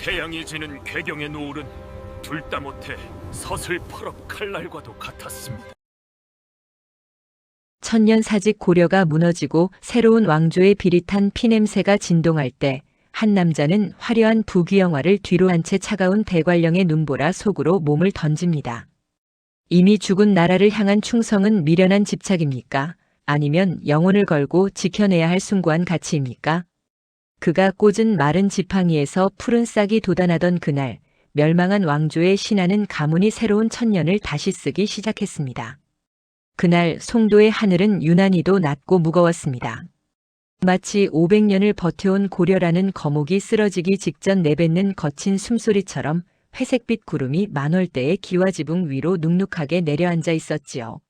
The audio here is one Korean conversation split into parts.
태양이 지는 괴경의 노을은 둘 다 못해 서슬 펄업 칼날과도 같았습니다. 천년사직 고려가 무너지고 새로운 왕조의 비릿한 피냄새가 진동할 때 한 남자는 화려한 부귀영화를 뒤로 한 채 차가운 대관령의 눈보라 속으로 몸을 던집니다. 이미 죽은 나라를 향한 충성은 미련한 집착입니까? 아니면 영혼을 걸고 지켜내야 할 숭고한 가치입니까? 그가 꽂은 마른 지팡이에서 푸른 싹이 돋아나던 그날, 멸망한 왕조의 신하는 가문이 새로운 천년을 다시 쓰기 시작했습니다. 그날 송도의 하늘은 유난히도 낮고 무거웠습니다. 마치 500년을 버텨온 고려라는 거목이 쓰러지기 직전 내뱉는 거친 숨소리처럼 회색빛 구름이 만월대의 기와지붕 위로 눅눅하게 내려앉아 있었지요.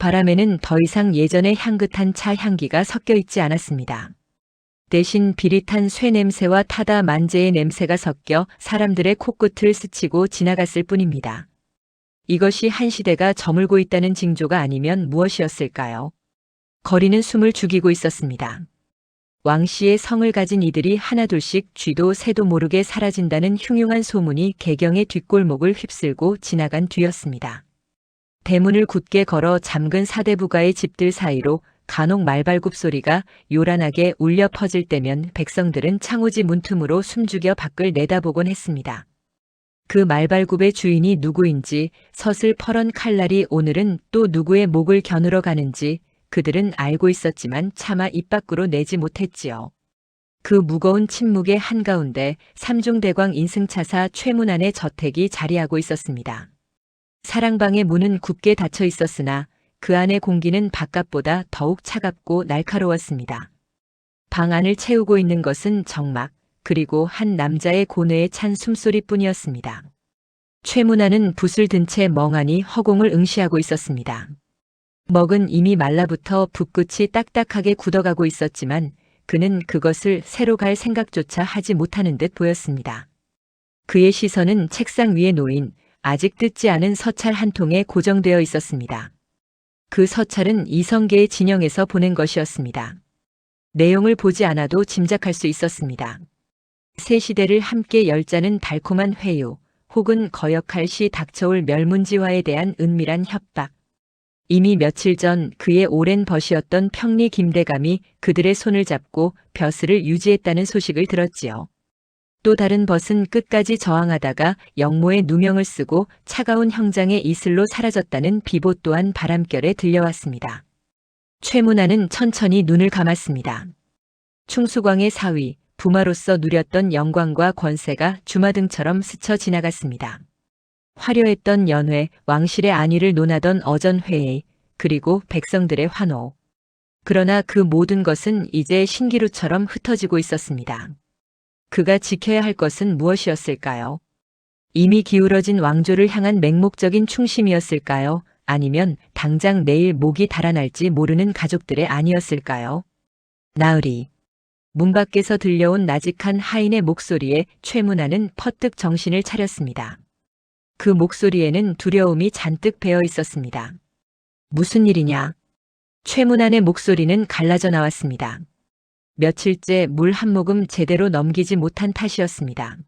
바람에는 더 이상 예전의 향긋한 차 향기가 섞여 있지 않았습니다. 대신 비릿한 쇠 냄새와 타다 만재의 냄새가 섞여 사람들의 코끝을 스치고 지나갔을 뿐입니다. 이것이 한 시대가 저물고 있다는 징조가 아니면 무엇이었을까요? 거리는 숨을 죽이고 있었습니다. 왕씨의 성을 가진 이들이 하나둘씩 쥐도 새도 모르게 사라진다는 흉흉한 소문이 개경의 뒷골목을 휩쓸고 지나간 뒤였습니다. 대문을 굳게 걸어 잠근 사대부가의 집들 사이로 간혹 말발굽 소리가 요란하게 울려 퍼질 때면 백성들은 창호지 문틈으로 숨죽여 밖을 내다보곤 했습니다. 그 말발굽의 주인이 누구인지, 서슬 퍼런 칼날이 오늘은 또 누구의 목을 겨누러 가는지 그들은 알고 있었지만 차마 입 밖으로 내지 못했지요. 그 무거운 침묵의 한가운데 삼중대광 인승차사 최문안의 저택이 자리하고 있었습니다. 사랑방의 문은 굳게 닫혀 있었으나 그 안의 공기는 바깥보다 더욱 차갑고 날카로웠습니다. 방 안을 채우고 있는 것은 정막, 그리고 한 남자의 고뇌에 찬 숨소리뿐이었습니다. 최문안은 붓을 든 채 멍하니 허공을 응시하고 있었습니다. 먹은 이미 말라붙어 붓끝이 딱딱하게 굳어가고 있었지만 그는 그것을 새로 갈 생각조차 하지 못하는 듯 보였습니다. 그의 시선은 책상 위에 놓인 아직 뜯지 않은 서찰 한 통에 고정되어 있었습니다. 그 서찰은 이성계의 진영에서 보낸 것이었습니다. 내용을 보지 않아도 짐작할 수 있었습니다. 새 시대를 함께 열자는 달콤한 회유, 혹은 거역할 시 닥쳐올 멸문지화에 대한 은밀한 협박. 이미 며칠 전 그의 오랜 벗이었던 평리 김대감이 그들의 손을 잡고 벼슬을 유지했다는 소식을 들었지요. 또 다른 벗은 끝까지 저항하다가 영모의 누명을 쓰고 차가운 형장의 이슬로 사라졌다는 비보 또한 바람결에 들려왔습니다. 최문안은 천천히 눈을 감았습니다. 충수광의 사위, 부마로서 누렸던 영광과 권세가 주마등처럼 스쳐 지나갔습니다. 화려했던 연회, 왕실의 안위를 논하던 어전회의, 그리고 백성들의 환호. 그러나 그 모든 것은 이제 신기루처럼 흩어지고 있었습니다. 그가 지켜야 할 것은 무엇이었을까요? 이미 기울어진 왕조를 향한 맹목적인 충심이었을까요? 아니면 당장 내일 목이 달아날지 모르는 가족들의 안이었을까요? 나으리. 문 밖에서 들려온 나직한 하인의 목소리에 최문안은 퍼뜩 정신을 차렸습니다. 그 목소리에는 두려움이 잔뜩 배어 있었습니다. 무슨 일이냐? 최문안의 목소리는 갈라져 나왔습니다. 며칠째 물 한 모금 제대로 넘기지 못한 탓이었습니다.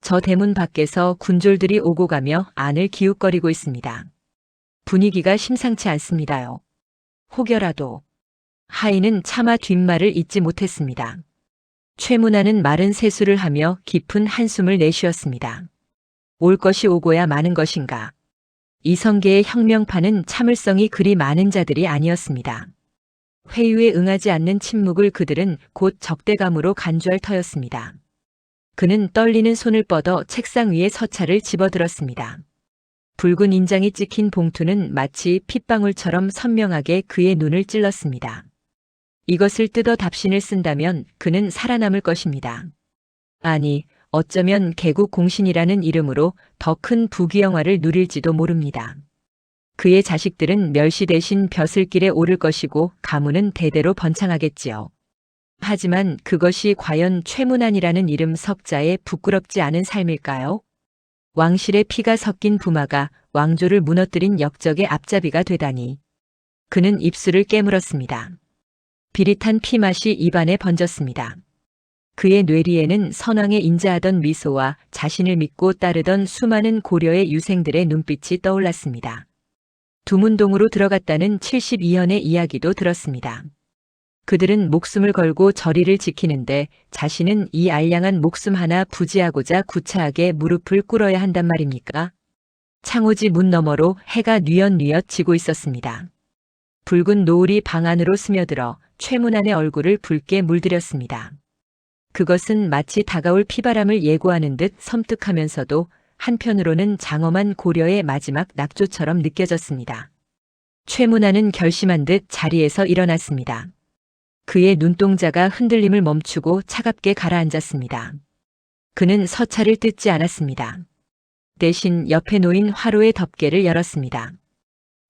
저 대문 밖에서 군졸들이 오고 가며 안을 기웃거리고 있습니다. 분위기가 심상치 않습니다요. 혹여라도. 하인은 차마 뒷말을 잇지 못했습니다. 최문안은 마른 세수를 하며 깊은 한숨을 내쉬었습니다. 올 것이 오고야 마는 것인가. 이성계의 혁명파는 참을성이 그리 많은 자들이 아니었습니다. 회유에 응하지 않는 침묵을 그들은 곧 적대감으로 간주할 터였습니다. 그는 떨리는 손을 뻗어 책상 위에 서찰을 집어들었습니다. 붉은 인장이 찍힌 봉투는 마치 핏방울처럼 선명하게 그의 눈을 찔렀습니다. 이것을 뜯어 답신을 쓴다면 그는 살아남을 것입니다. 아니, 어쩌면 개국 공신이라는 이름으로 더 큰 부귀영화를 누릴지도 모릅니다. 그의 자식들은 멸시 대신 벼슬길에 오를 것이고 가문은 대대로 번창하겠지요. 하지만 그것이 과연 최문안이라는 이름 석자에 부끄럽지 않은 삶일까요? 왕실의 피가 섞인 부마가 왕조를 무너뜨린 역적의 앞잡이가 되다니. 그는 입술을 깨물었습니다. 비릿한 피맛이 입안에 번졌습니다. 그의 뇌리에는 선왕에 인자하던 미소와 자신을 믿고 따르던 수많은 고려의 유생들의 눈빛이 떠올랐습니다. 두문동으로 들어갔다는 72현의 이야기도 들었습니다. 그들은 목숨을 걸고 저리를 지키는데 자신은 이 알량한 목숨 하나 부지하고자 구차하게 무릎을 꿇어야 한단 말입니까? 창호지 문 너머로 해가 뉘엿뉘엿 지고 있었습니다. 붉은 노을이 방 안으로 스며들어 최문안의 얼굴을 붉게 물들였습니다. 그것은 마치 다가올 피바람을 예고하는 듯 섬뜩하면서도 한편으로는 장엄한 고려의 마지막 낙조처럼 느껴졌습니다. 최문안은 결심한 듯 자리에서 일어났습니다. 그의 눈동자가 흔들림을 멈추고 차갑게 가라앉았습니다. 그는 서차를 뜯지 않았습니다. 대신 옆에 놓인 화로의 덮개를 열었습니다.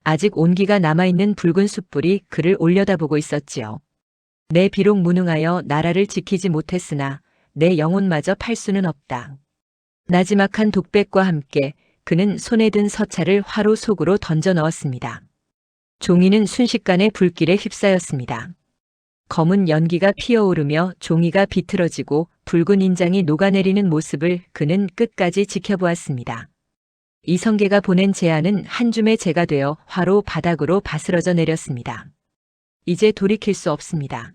아직 온기가 남아있는 붉은 숯불이 그를 올려다보고 있었지요. 내 비록 무능하여 나라를 지키지 못했으나 내 영혼마저 팔 수는 없다. 나지막한 독백과 함께 그는 손에 든 서차를 화로 속으로 던져 넣었습니다. 종이는 순식간에 불길에 휩싸였습니다. 검은 연기가 피어오르며 종이가 비틀어지고 붉은 인장이 녹아내리는 모습을 그는 끝까지 지켜보았습니다. 이성계가 보낸 제안은 한 줌의 재가 되어 화로 바닥으로 바스러져 내렸습니다. 이제 돌이킬 수 없습니다.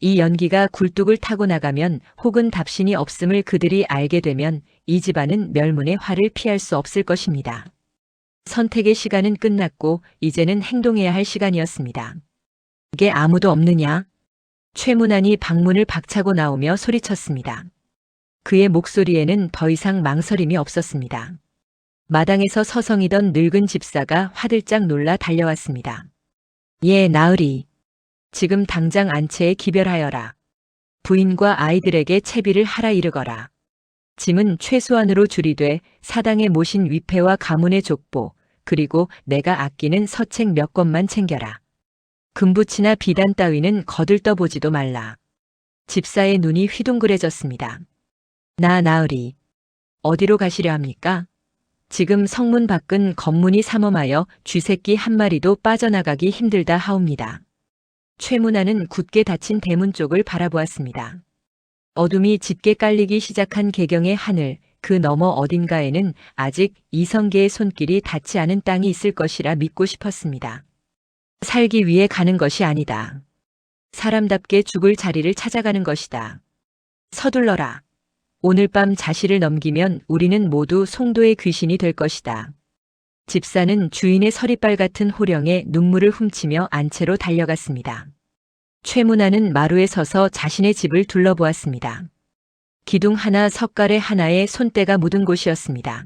이 연기가 굴뚝을 타고 나가면 혹은 답신이 없음을 그들이 알게 되면 이 집안은 멸문의 화를 피할 수 없을 것입니다. 선택의 시간은 끝났고 이제는 행동해야 할 시간이었습니다. 이게 아무도 없느냐? 최문안이 방문을 박차고 나오며 소리쳤습니다. 그의 목소리에는 더 이상 망설임이 없었습니다. 마당에서 서성이던 늙은 집사가 화들짝 놀라 달려왔습니다. 예, 나으리. 지금 당장 안채에 기별하여라. 부인과 아이들에게 채비를 하라 이르거라. 짐은 최소한으로 줄이되 사당에 모신 위패와 가문의 족보, 그리고 내가 아끼는 서책 몇 권만 챙겨라. 금부치나 비단 따위는 거들떠보지도 말라. 집사의 눈이 휘둥그레졌습니다. 나으리. 어디로 가시려 합니까? 지금 성문 밖은 검문이 삼엄하여 쥐새끼 한 마리도 빠져나가기 힘들다 하옵니다. 최문안은 굳게 닫힌 대문 쪽을 바라보았습니다. 어둠이 짙게 깔리기 시작한 개경의 하늘, 그 너머 어딘가에는 아직 이성계의 손길이 닿지 않은 땅이 있을 것이라 믿고 싶었습니다. 살기 위해 가는 것이 아니다. 사람답게 죽을 자리를 찾아가는 것이다. 서둘러라. 오늘 밤 자실을 넘기면 우리는 모두 송도의 귀신이 될 것이다. 집사는 주인의 서리빨 같은 호령에 눈물을 훔치며 안채로 달려갔습니다. 최문안은 마루에 서서 자신의 집을 둘러보았습니다. 기둥 하나 석가래 하나에 손때가 묻은 곳이었습니다.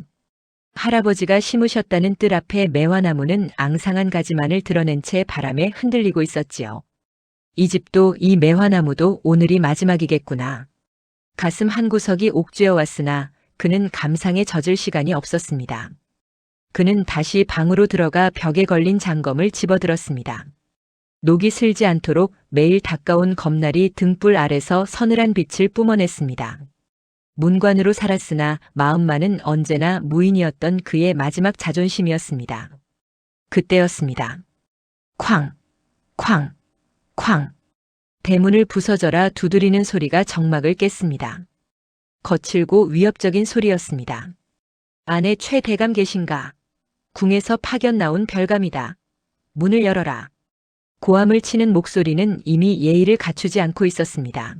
할아버지가 심으셨다는 뜰 앞에 매화나무는 앙상한 가지만을 드러낸 채 바람에 흔들리고 있었지요. 이 집도 이 매화나무도 오늘이 마지막이겠구나. 가슴 한구석이 옥죄어 왔으나 그는 감상에 젖을 시간이 없었습니다. 그는 다시 방으로 들어가 벽에 걸린 장검을 집어들었습니다. 녹이 슬지 않도록 매일 닦아온 검날이 등불 아래서 서늘한 빛을 뿜어냈습니다. 문관으로 살았으나 마음만은 언제나 무인이었던 그의 마지막 자존심이었습니다. 그때였습니다. 쾅! 쾅! 쾅! 대문을 부서져라 두드리는 소리가 정막을 깼습니다. 거칠고 위협적인 소리였습니다. 안에 최 대감 계신가? 궁에서 파견 나온 별감이다. 문을 열어라. 고함을 치는 목소리는 이미 예의를 갖추지 않고 있었습니다.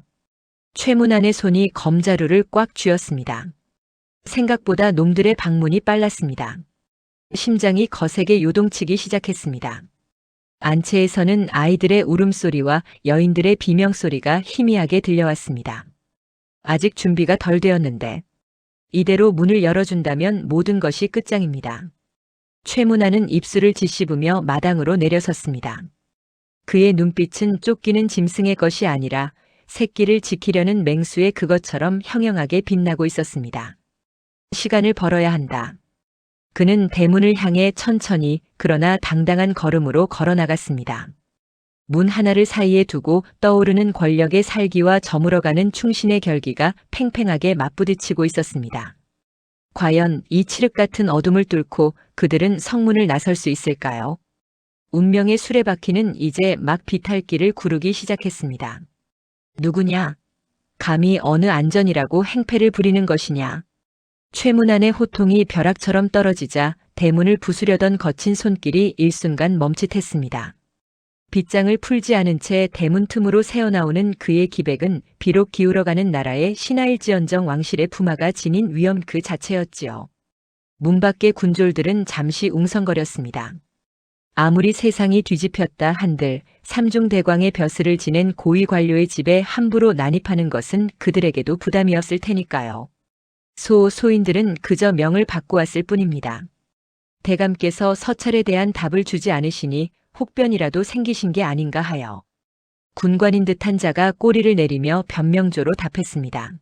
최문안의 손이 검자루를 꽉 쥐었습니다. 생각보다 놈들의 방문이 빨랐습니다. 심장이 거세게 요동치기 시작했습니다. 안채에서는 아이들의 울음소리와 여인들의 비명소리가 희미하게 들려왔습니다. 아직 준비가 덜 되었는데 이대로 문을 열어준다면 모든 것이 끝장입니다. 최문안은 입술을 짓씹으며 마당으로 내려섰습니다. 그의 눈빛은 쫓기는 짐승의 것이 아니라 새끼를 지키려는 맹수의 그것처럼 형형하게 빛나고 있었습니다. 시간을 벌어야 한다. 그는 대문을 향해 천천히 그러나 당당한 걸음으로 걸어나갔습니다. 문 하나를 사이에 두고 떠오르는 권력의 살기와 저물어가는 충신의 결기가 팽팽하게 맞부딪히고 있었습니다. 과연 이 칠흑 같은 어둠을 뚫고 그들은 성문을 나설 수 있을까요? 운명의 수레바퀴는 이제 막 비탈길을 구르기 시작했습니다. 누구냐? 감히 어느 안전이라고 행패를 부리는 것이냐. 최문안의 호통이 벼락처럼 떨어지자 대문을 부수려던 거친 손길이 일순간 멈칫했습니다. 빗장을 풀지 않은 채 대문 틈으로 새어나오는 그의 기백은 비록 기울어가는 나라의 신하일지언정 왕실의 부마가 지닌 위엄 그 자체였지요. 문 밖의 군졸들은 잠시 웅성거렸습니다. 아무리 세상이 뒤집혔다 한들 삼중대광의 벼슬을 지낸 고위 관료의 집에 함부로 난입하는 것은 그들에게도 부담이었을 테니까요. 소인들은 그저 명을 받고 왔을 뿐입니다. 대감께서 서찰에 대한 답을 주지 않으시니 혹변이라도 생기신 게 아닌가 하여 군관인 듯한 자가 꼬리를 내리며 변명조로 답했습니다.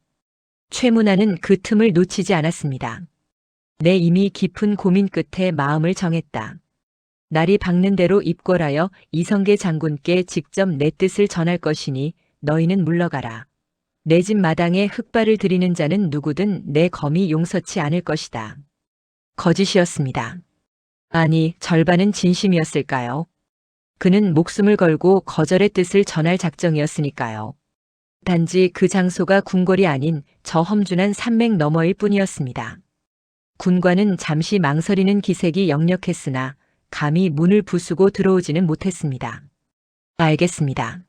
최문안은 그 틈을 놓치지 않았습니다. 내 이미 깊은 고민 끝에 마음을 정했다. 날이 밝는 대로 입궐하여 이성계 장군께 직접 내 뜻을 전할 것이니 너희는 물러가라. 내 집 마당에 흙발을 들이는 자는 누구든 내 검이 용서치 않을 것이다. 거짓이었습니다. 아니, 절반은 진심이었을까요? 그는 목숨을 걸고 거절의 뜻을 전할 작정이었으니까요. 단지 그 장소가 궁궐이 아닌 저 험준한 산맥 너머일 뿐이었습니다. 군관은 잠시 망설이는 기색이 역력했으나 감히 문을 부수고 들어오지는 못했습니다. 알겠습니다.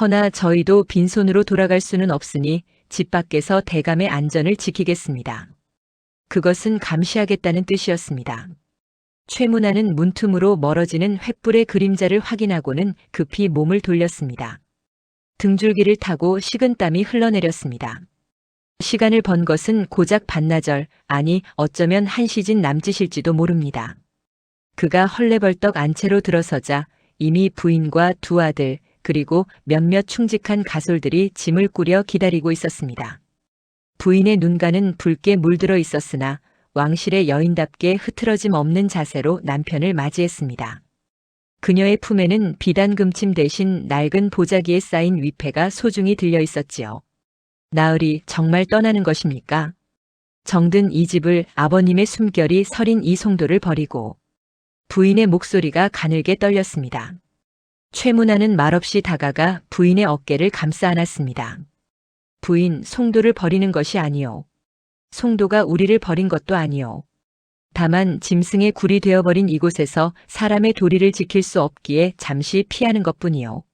허나 저희도 빈손으로 돌아갈 수는 없으니 집 밖에서 대감의 안전을 지키겠습니다. 그것은 감시하겠다는 뜻이었습니다. 최문안은 문틈으로 멀어지는 횃불의 그림자를 확인하고는 급히 몸을 돌렸습니다. 등줄기를 타고 식은땀이 흘러내렸습니다. 시간을 번 것은 고작 반나절, 아니 어쩌면 한시진 남짓일지도 모릅니다. 그가 헐레벌떡 안채로 들어서자 이미 부인과 두 아들 그리고 몇몇 충직한 가솔들이 짐을 꾸려 기다리고 있었습니다. 부인의 눈가는 붉게 물들어 있었으나 왕실의 여인답게 흐트러짐 없는 자세로 남편을 맞이했습니다. 그녀의 품에는 비단 금침 대신 낡은 보자기에 쌓인 위패가 소중히 들려 있었지요. 나으리 정말 떠나는 것입니까? 정든 이 집을 아버님의 숨결이 서린 이 송도를 버리고 부인의 목소리가 가늘게 떨렸습니다. 최문안은 말없이 다가가 부인의 어깨를 감싸 안았습니다. 부인, 송도를 버리는 것이 아니요. 송도가 우리를 버린 것도 아니요. 다만 짐승의 굴이 되어버린 이곳에서 사람의 도리를 지킬 수 없기에 잠시 피하는 것뿐이요.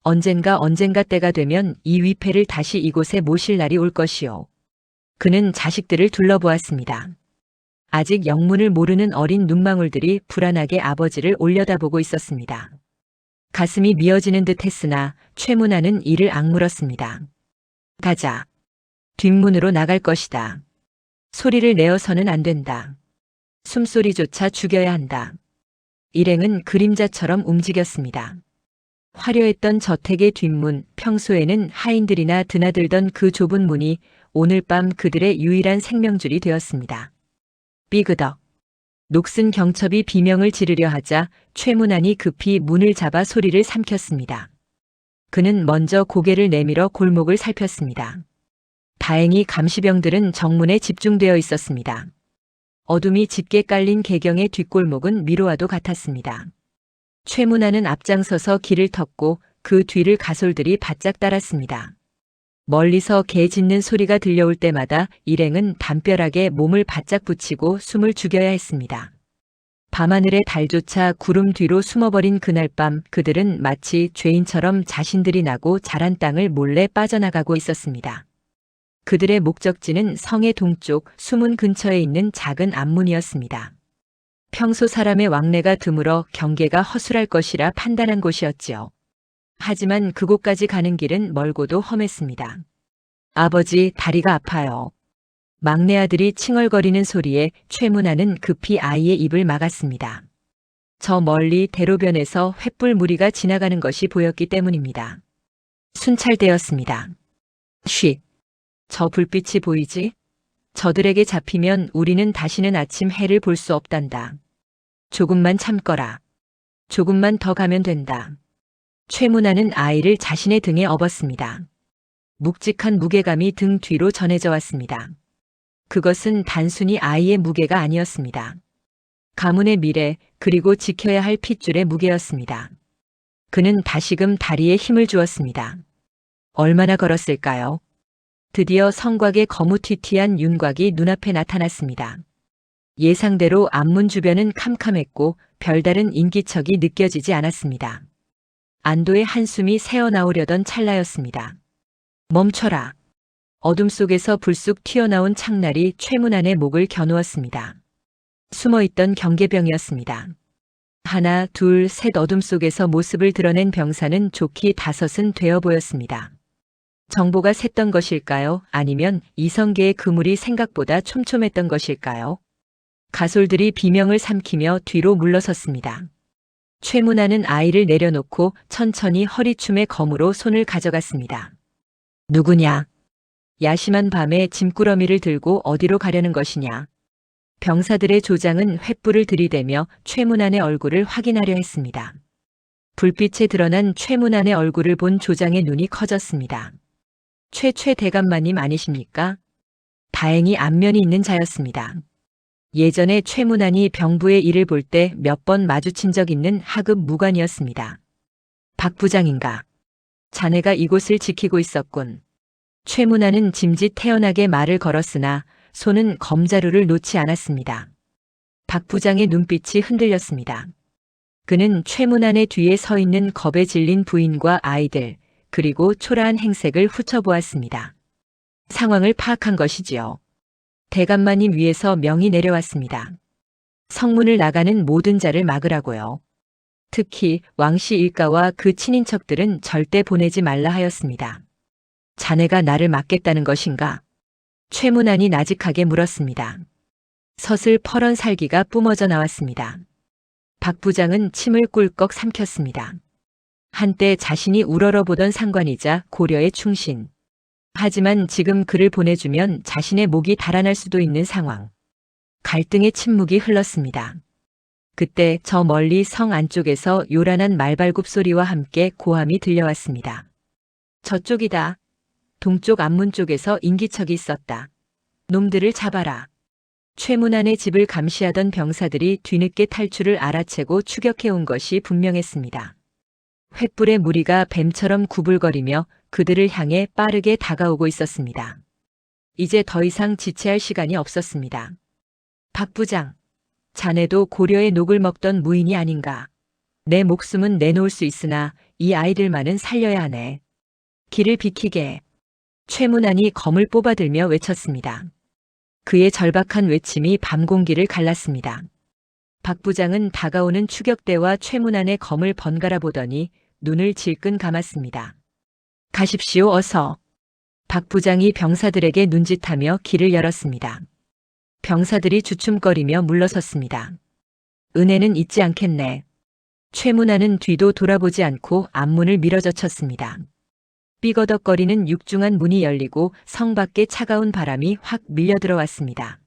언젠가 때가 되면 이 위패를 다시 이곳에 모실 날이 올 것이요. 그는 자식들을 둘러보았습니다. 아직 영문을 모르는 어린 눈망울들이 불안하게 아버지를 올려다보고 있었습니다. 가슴이 미어지는 듯 했으나 최문안은 이를 악물었습니다. 가자. 뒷문으로 나갈 것이다. 소리를 내어서는 안 된다. 숨소리조차 죽여야 한다. 일행은 그림자처럼 움직였습니다. 화려했던 저택의 뒷문, 평소에는 하인들이나 드나들던 그 좁은 문이 오늘 밤 그들의 유일한 생명줄이 되었습니다. 삐그덕. 녹슨 경첩이 비명을 지르려 하자 최문안이 급히 문을 잡아 소리를 삼켰습니다. 그는 먼저 고개를 내밀어 골목을 살폈습니다. 다행히 감시병들은 정문에 집중되어 있었습니다. 어둠이 짙게 깔린 개경의 뒷골목은 미로와도 같았습니다. 최문안은 앞장서서 길을 텄고 그 뒤를 가솔들이 바짝 따랐습니다. 멀리서 개 짖는 소리가 들려올 때마다 일행은 담벼락에 몸을 바짝 붙이고 숨을 죽여야 했습니다. 밤하늘의 달조차 구름 뒤로 숨어버린 그날 밤 그들은 마치 죄인처럼 자신들이 나고 자란 땅을 몰래 빠져나가고 있었습니다. 그들의 목적지는 성의 동쪽 수문 근처에 있는 작은 앞문이었습니다. 평소 사람의 왕래가 드물어 경계가 허술할 것이라 판단한 곳이었지요. 하지만 그곳까지 가는 길은 멀고도 험했습니다. 아버지, 다리가 아파요. 막내 아들이 칭얼거리는 소리에 최문안은 급히 아이의 입을 막았습니다. 저 멀리 대로변에서 횃불 무리가 지나가는 것이 보였기 때문입니다. 순찰되었습니다. 쉿. 저 불빛이 보이지? 저들에게 잡히면 우리는 다시는 아침 해를 볼 수 없단다. 조금만 참거라. 조금만 더 가면 된다. 최문안은 아이를 자신의 등에 업었습니다. 묵직한 무게감이 등 뒤로 전해져 왔습니다. 그것은 단순히 아이의 무게가 아니었습니다. 가문의 미래 그리고 지켜야 할 핏줄의 무게였습니다. 그는 다시금 다리에 힘을 주었습니다. 얼마나 걸었을까요? 드디어 성곽의 거무튀튀한 윤곽이 눈앞에 나타났습니다. 예상대로 앞문 주변은 캄캄했고 별다른 인기척이 느껴지지 않았습니다. 안도의 한숨이 새어나오려던 찰나였습니다. 멈춰라. 어둠 속에서 불쑥 튀어나온 창날이 최문안의 목을 겨누었습니다. 숨어있던 경계병이었습니다. 하나, 둘, 셋 어둠 속에서 모습을 드러낸 병사는 좋기 다섯은 되어 보였습니다. 정보가 샜던 것일까요? 아니면 이성계의 그물이 생각보다 촘촘했던 것일까요? 가솔들이 비명을 삼키며 뒤로 물러섰습니다. 최문안은 아이를 내려놓고 천천히 허리춤에 검으로 손을 가져갔습니다. 누구냐? 야심한 밤에 짐꾸러미를 들고 어디로 가려는 것이냐? 병사들의 조장은 횃불을 들이대며 최문안의 얼굴을 확인하려 했습니다. 불빛에 드러난 최문안의 얼굴을 본 조장의 눈이 커졌습니다. 최 대감마님 아니십니까? 다행히 안면이 있는 자였습니다. 예전에 최문안이 병부의 일을 볼 때 몇 번 마주친 적 있는 하급 무관이었습니다. 박 부장인가? 자네가 이곳을 지키고 있었군. 최문안은 짐짓 태연하게 말을 걸었으나 손은 검자루를 놓지 않았습니다. 박 부장의 눈빛이 흔들렸습니다. 그는 최문안의 뒤에 서 있는 겁에 질린 부인과 아이들, 그리고 초라한 행색을 훑어보았습니다. 상황을 파악한 것이지요. 대감마님 위에서 명이 내려왔습니다. 성문을 나가는 모든 자를 막으라고요. 특히 왕씨 일가와 그 친인척들은 절대 보내지 말라 하였습니다. 자네가 나를 막겠다는 것인가? 최문안이 나직하게 물었습니다. 서슬 퍼런 살기가 뿜어져 나왔습니다. 박 부장은 침을 꿀꺽 삼켰습니다. 한때 자신이 우러러보던 상관이자 고려의 충신. 하지만 지금 그를 보내주면 자신의 목이 달아날 수도 있는 상황. 갈등의 침묵이 흘렀습니다. 그때 저 멀리 성 안쪽에서 요란한 말발굽 소리와 함께 고함이 들려왔습니다. 저쪽이다. 동쪽 앞문 쪽에서 인기척이 있었다. 놈들을 잡아라. 최문안의 집을 감시하던 병사들이 뒤늦게 탈출을 알아채고 추격해온 것이 분명했습니다. 횃불의 무리가 뱀처럼 구불거리며 그들을 향해 빠르게 다가오고 있었습니다. 이제 더 이상 지체할 시간이 없었습니다. 박 부장, 자네도 고려의 녹을 먹던 무인이 아닌가. 내 목숨은 내놓을 수 있으나 이 아이들만은 살려야 하네. 길을 비키게. 최문안이 검을 뽑아들며 외쳤습니다. 그의 절박한 외침이 밤 공기를 갈랐습니다. 박 부장은 다가오는 추격대와 최문안의 검을 번갈아 보더니 눈을 질끈 감았습니다. 가십시오, 어서. 박 부장이 병사들에게 눈짓하며 길을 열었습니다. 병사들이 주춤거리며 물러섰습니다. 은혜는 잊지 않겠네. 최문안은 뒤도 돌아보지 않고 앞문을 밀어젖혔습니다. 삐거덕거리는 육중한 문이 열리고 성 밖에 차가운 바람이 확 밀려들어왔습니다.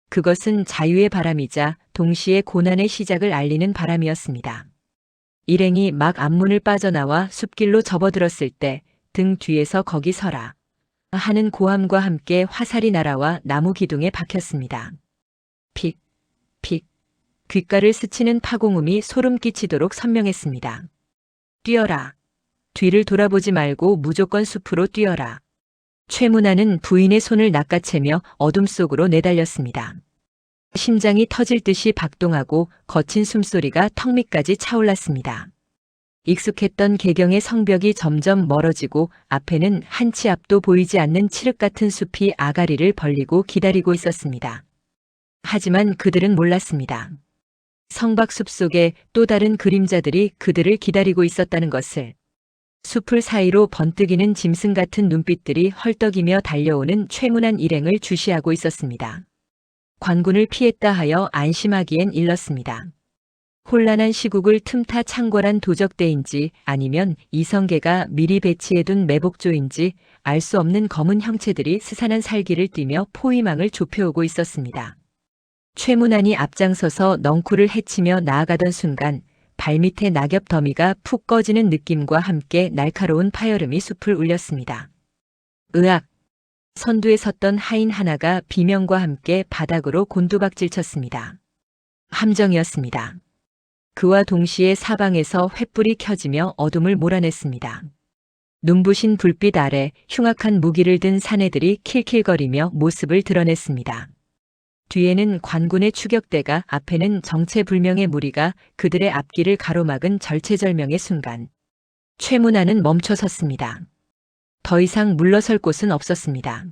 그것은 자유의 바람이자 동시에 고난의 시작을 알리는 바람이었습니다. 일행이 막 앞문을 빠져나와 숲길로 접어들었을 때 등 뒤에서 거기 서라 하는 고함과 함께 화살이 날아와 나무 기둥에 박혔습니다. 픽, 픽, 귓가를 스치는 파공음이 소름 끼치도록 선명했습니다. 뛰어라. 뒤를 돌아보지 말고 무조건 숲으로 뛰어라. 최문안은 부인의 손을 낚아채며 어둠 속으로 내달렸습니다. 심장이 터질 듯이 박동하고 거친 숨소리가 턱 밑까지 차올랐습니다. 익숙했던 개경의 성벽이 점점 멀어지고 앞에는 한 치 앞도 보이지 않는 칠흑 같은 숲이 아가리를 벌리고 기다리고 있었습니다. 하지만 그들은 몰랐습니다. 성박 숲 속에 또 다른 그림자들이 그들을 기다리고 있었다는 것을. 숲을 사이로 번뜩이는 짐승 같은 눈빛들이 헐떡이며 달려오는 최문안 일행을 주시하고 있었습니다. 관군을 피했다 하여 안심하기엔 일렀습니다. 혼란한 시국을 틈타 창궐한 도적대인지 아니면 이성계가 미리 배치해둔 매복조인지 알 수 없는 검은 형체들이 스산한 살기를 띠며 포위망을 좁혀오고 있었습니다. 최문안이 앞장서서 넝쿨을 헤치며 나아가던 순간 발밑에 낙엽 더미가 푹 꺼지는 느낌과 함께 날카로운 파열음이 숲을 울렸습니다. 으악! 선두에 섰던 하인 하나가 비명과 함께 바닥으로 곤두박질 쳤습니다. 함정이었습니다. 그와 동시에 사방에서 횃불이 켜지며 어둠을 몰아냈습니다. 눈부신 불빛 아래 흉악한 무기를 든 사내들이 킬킬거리며 모습을 드러냈습니다. 뒤에는 관군의 추격대가, 앞에는 정체불명의 무리가 그들의 앞길을 가로막은 절체절명의 순간, 최문환은 멈춰섰습니다. 더 이상 물러설 곳은 없었습니다.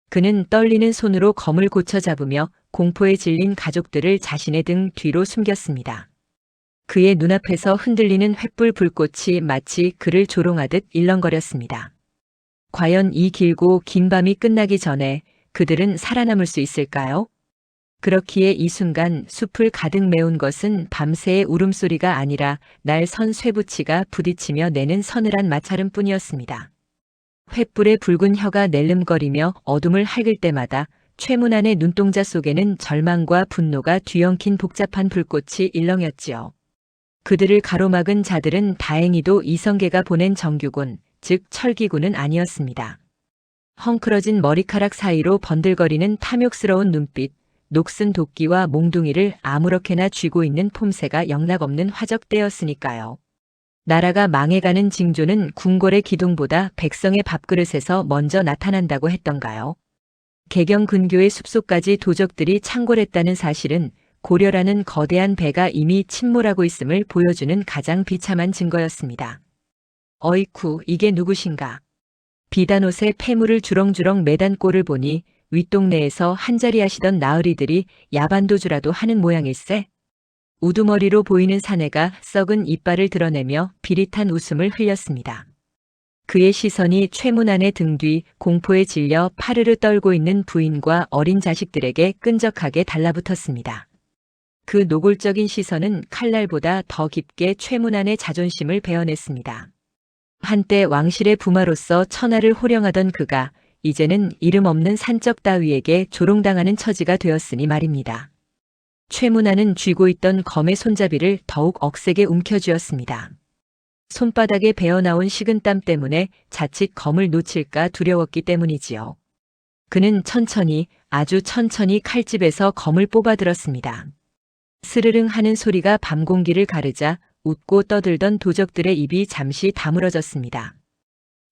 그는 떨리는 손으로 검을 고쳐 잡으며 공포에 질린 가족들을 자신의 등 뒤로 숨겼습니다. 그의 눈앞에서 흔들리는 횃불 불꽃이 마치 그를 조롱하듯 일렁거렸습니다. 과연 이 길고 긴 밤이 끝나기 전에 그들은 살아남을 수 있을까요? 그렇기에 이 순간 숲을 가득 메운 것은 밤새의 울음소리가 아니라 날 선 쇠붙이가 부딪히며 내는 서늘한 마찰음뿐이었습니다. 횃불의 붉은 혀가 낼름거리며 어둠을 할길 때마다 최문환의 눈동자 속에는 절망과 분노가 뒤엉킨 복잡한 불꽃이 일렁였지요. 그들을 가로막은 자들은 다행히도 이성계가 보낸 정규군, 즉 철기군은 아니었습니다. 헝클어진 머리카락 사이로 번들거리는 탐욕스러운 눈빛, 녹슨 도끼와 몽둥이를 아무렇게나 쥐고 있는 폼새가 영락없는 화적대였으니까요. 나라가 망해가는 징조는 궁궐의 기둥보다 백성의 밥그릇에서 먼저 나타난다고 했던가요? 개경 근교의 숲속까지 도적들이 창궐했다는 사실은 고려라는 거대한 배가 이미 침몰하고 있음을 보여주는 가장 비참한 증거였습니다. 어이쿠, 이게 누구신가? 비단옷에 폐물을 주렁주렁 매단 꼴을 보니 윗동네에서 한자리 하시던 나으리들이 야반도주라도 하는 모양일세. 우두머리로 보이는 사내가 썩은 이빨을 드러내며 비릿한 웃음을 흘렸습니다. 그의 시선이 최문환의 등 뒤 공포에 질려 파르르 떨고 있는 부인과 어린 자식들에게 끈적하게 달라붙었습니다. 그 노골적인 시선은 칼날보다 더 깊게 최문환의 자존심을 베어냈습니다. 한때 왕실의 부마로서 천하를 호령하던 그가 이제는 이름 없는 산적 따위에게 조롱당하는 처지가 되었으니 말입니다. 최문환은 쥐고 있던 검의 손잡이를 더욱 억세게 움켜쥐었습니다. 손바닥에 배어나온 식은땀 때문에 자칫 검을 놓칠까 두려웠기 때문이지요. 그는 천천히, 아주 천천히 칼집에서 검을 뽑아들었습니다. 스르릉 하는 소리가 밤 공기를 가르자 웃고 떠들던 도적들의 입이 잠시 다물어졌습니다.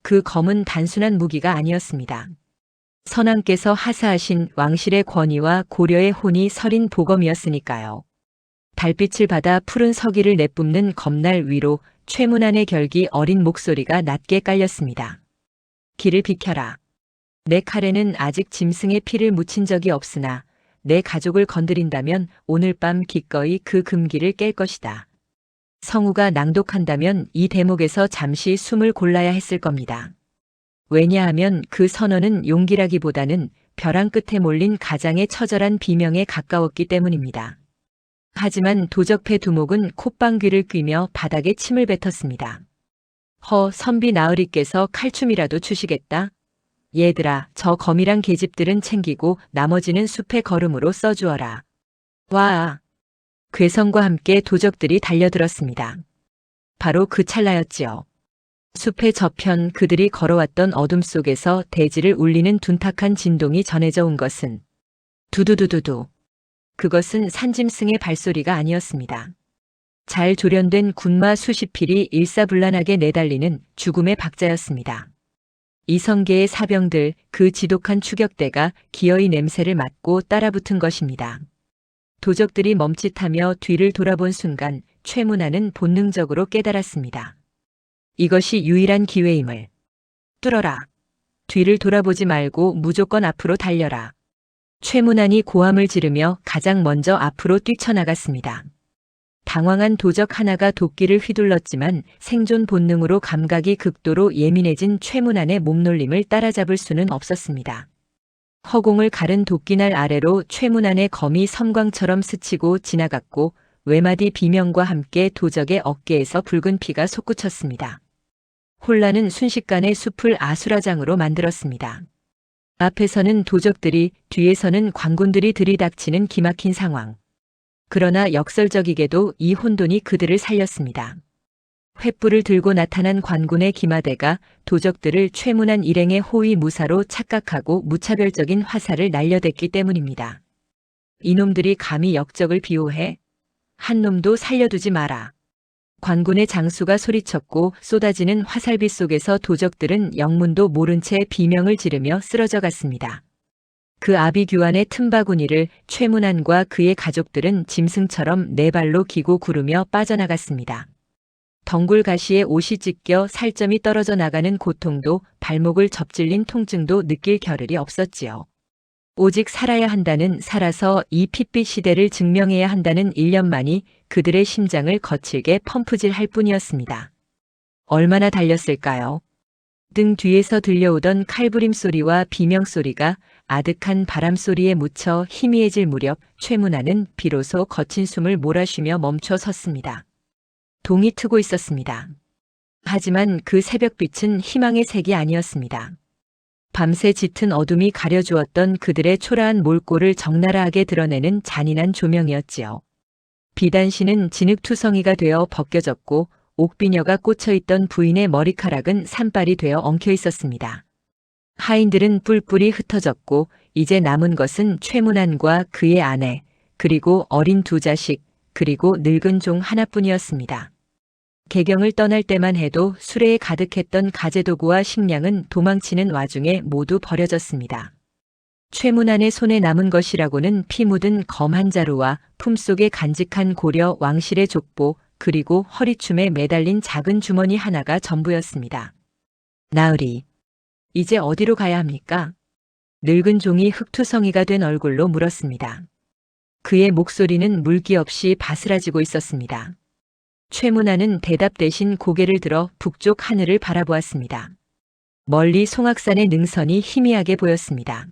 그 검은 단순한 무기가 아니었습니다. 선왕께서 하사하신 왕실의 권위와 고려의 혼이 서린 보검이었으니까요. 달빛을 받아 푸른 서기를 내뿜는 검날 위로 최문환의 결기 어린 목소리가 낮게 깔렸습니다. 길을 비켜라. 내 칼에는 아직 짐승의 피를 묻힌 적이 없으나 내 가족을 건드린다면 오늘 밤 기꺼이 그 금기를 깰 것이다. 성우가 낭독한다면 이 대목에서 잠시 숨을 골라야 했을 겁니다. 왜냐하면 그 선언은 용기라기보다는 벼랑 끝에 몰린 가장의 처절한 비명에 가까웠기 때문입니다. 하지만 도적패 두목은 콧방귀를 뀌며 바닥에 침을 뱉었습니다. 선비 나으리께서 칼춤이라도 추시겠다. 얘들아, 저 검이랑 계집들은 챙기고 나머지는 숲의 걸음으로 써주어라. 와! 괴성과 함께 도적들이 달려들었습니다. 바로 그 찰나였지요. 숲의 저편 그들이 걸어왔던 어둠 속에서 대지를 울리는 둔탁한 진동이 전해져 온 것은 두두두두두. 그것은 산짐승의 발소리가 아니었습니다. 잘 조련된 군마 수십 필이 일사불란하게 내달리는 죽음의 박자였습니다. 이성계의 사병들, 그 지독한 추격대가 기어이 냄새를 맡고 따라붙은 것입니다. 도적들이 멈칫하며 뒤를 돌아본 순간 최문환은 본능적으로 깨달았습니다. 이것이 유일한 기회임을. 뚫어라. 뒤를 돌아보지 말고 무조건 앞으로 달려라. 최문환이 고함을 지르며 가장 먼저 앞으로 뛰쳐나갔습니다. 당황한 도적 하나가 도끼를 휘둘렀지만 생존 본능으로 감각이 극도로 예민해진 최문환의 몸놀림을 따라잡을 수는 없었습니다. 허공을 가른 도끼날 아래로 최문환의 검이 섬광처럼 스치고 지나갔고 외마디 비명과 함께 도적의 어깨에서 붉은 피가 솟구쳤습니다. 혼란은 순식간에 숲을 아수라장으로 만들었습니다. 앞에서는 도적들이, 뒤에서는 관군들이 들이닥치는 기막힌 상황. 그러나 역설적이게도 이 혼돈이 그들을 살렸습니다. 횃불을 들고 나타난 관군의 기마대가 도적들을 최문환 일행의 호위 무사로 착각하고 무차별적인 화살을 날려댔기 때문입니다. 이놈들이 감히 역적을 비호해? 한 놈도 살려두지 마라. 관군의 장수가 소리쳤고 쏟아지는 화살비 속에서 도적들은 영문도 모른 채 비명을 지르며 쓰러져 갔습니다. 그 아비규환의 틈바구니를 최문안과 그의 가족들은 짐승처럼 네 발로 기고 구르며 빠져나갔습니다. 덩굴 가시에 옷이 찢겨 살점이 떨어져 나가는 고통도 발목을 접질린 통증도 느낄 겨를이 없었지요. 오직 살아야 한다는, 살아서 이 핏빛 시대를 증명해야 한다는 일념만이 그들의 심장을 거칠게 펌프질할 뿐이었습니다. 얼마나 달렸을까요? 등 뒤에서 들려오던 칼부림 소리와 비명 소리가 아득한 바람 소리에 묻혀 희미해질 무렵 최문안은 비로소 거친 숨을 몰아쉬며 멈춰 섰습니다. 동이 트고 있었습니다. 하지만 그 새벽빛은 희망의 색이 아니었습니다. 밤새 짙은 어둠이 가려주었던 그들의 초라한 몰골을 적나라하게 드러내는 잔인한 조명이었지요. 비단신은 진흙투성이가 되어 벗겨졌고 옥비녀가 꽂혀있던 부인의 머리카락은 산발이 되어 엉켜 있었습니다. 하인들은 뿔뿔이 흩어졌고 이제 남은 것은 최문안과 그의 아내, 그리고 어린 두 자식, 그리고 늙은 종 하나뿐이었습니다. 개경을 떠날 때만 해도 수레에 가득했던 가재도구와 식량은 도망치는 와중에 모두 버려졌습니다. 최문안의 손에 남은 것이라고는 피 묻은 검 한 자루와 품속에 간직한 고려 왕실의 족보, 그리고 허리춤에 매달린 작은 주머니 하나가 전부였습니다. 나으리, 이제 어디로 가야 합니까? 늙은 종이 흙투성이가 된 얼굴로 물었습니다. 그의 목소리는 물기 없이 바스라지고 있었습니다. 최문안은 대답 대신 고개를 들어 북쪽 하늘을 바라보았습니다. 멀리 송악산의 능선이 희미하게 보였습니다.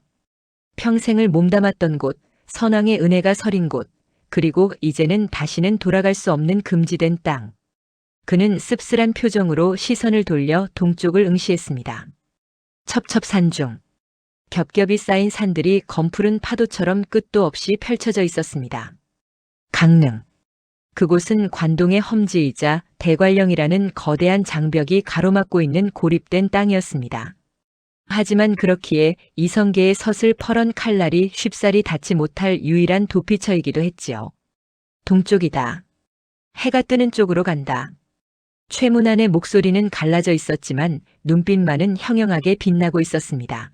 평생을 몸담았던 곳, 선왕의 은혜가 서린 곳, 그리고 이제는 다시는 돌아갈 수 없는 금지된 땅. 그는 씁쓸한 표정으로 시선을 돌려 동쪽을 응시했습니다. 첩첩산중. 겹겹이 쌓인 산들이 검푸른 파도처럼 끝도 없이 펼쳐져 있었습니다. 강릉. 그곳은 관동의 험지이자 대관령이라는 거대한 장벽이 가로막고 있는 고립된 땅이었습니다. 하지만 그렇기에 이성계의 섯을 펄은 칼날이 쉽사리 닿지 못할 유일한 도피처이기도 했지요. 동쪽이다. 해가 뜨는 쪽으로 간다. 최문안의 목소리는 갈라져 있었지만 눈빛만은 형형하게 빛나고 있었습니다.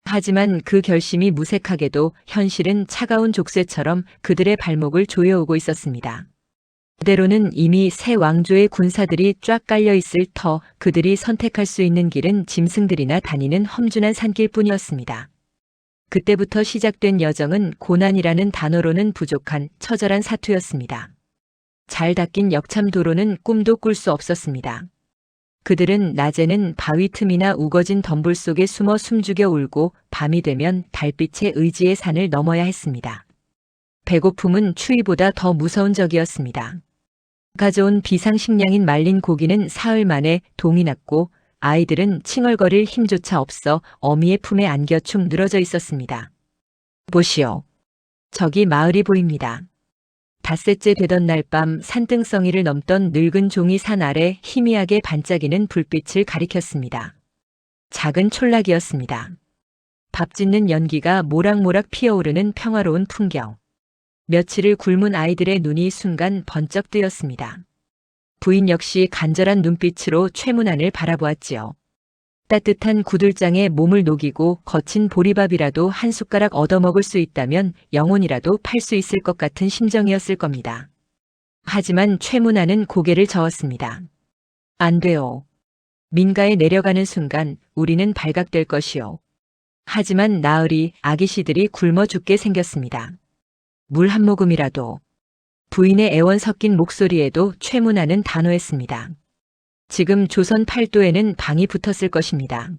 하지만 그 결심이 무색하게도 현실은 차가운 족쇄처럼 그들의 발목을 조여오고 있었습니다. 그대로는 이미 새 왕조의 군사들이 쫙 깔려 있을 터, 그들이 선택할 수 있는 길은 짐승들이나 다니는 험준한 산길 뿐이었습니다. 그때부터 시작된 여정은 고난이라는 단어로는 부족한 처절한 사투였습니다. 잘 닦인 역참도로는 꿈도 꿀 수 없었습니다. 그들은 낮에는 바위 틈이나 우거진 덤불 속에 숨어 숨죽여 울고 밤이 되면 달빛의 의지의 산을 넘어야 했습니다. 배고픔은 추위보다 더 무서운 적이었습니다. 가져온 비상식량인 말린 고기는 사흘 만에 동이 났고 아이들은 칭얼거릴 힘조차 없어 어미의 품에 안겨 축 늘어져 있었습니다. 보시오. 저기 마을이 보입니다. 닷새째 되던 날 밤 산등성이를 넘던 늙은 종이 산 아래 희미하게 반짝이는 불빛을 가리켰습니다. 작은 촌락이었습니다. 밥 짓는 연기가 모락모락 피어오르는 평화로운 풍경. 며칠을 굶은 아이들의 눈이 순간 번쩍 뜨였습니다. 부인 역시 간절한 눈빛으로 최문안을 바라보았지요. 따뜻한 구들장에 몸을 녹이고 거친 보리밥이라도 한 숟가락 얻어먹을 수 있다면 영혼이라도 팔 수 있을 것 같은 심정이었을 겁니다. 하지만 최문안은 고개를 저었습니다. 안 돼요. 민가에 내려가는 순간 우리는 발각될 것이요. 하지만 나으리 아기씨들이 굶어 죽게 생겼습니다. 물 한 모금이라도. 부인의 애원 섞인 목소리에도 최문안은 단호했습니다. 지금 조선 팔도에는 방이 붙었을 것입니다.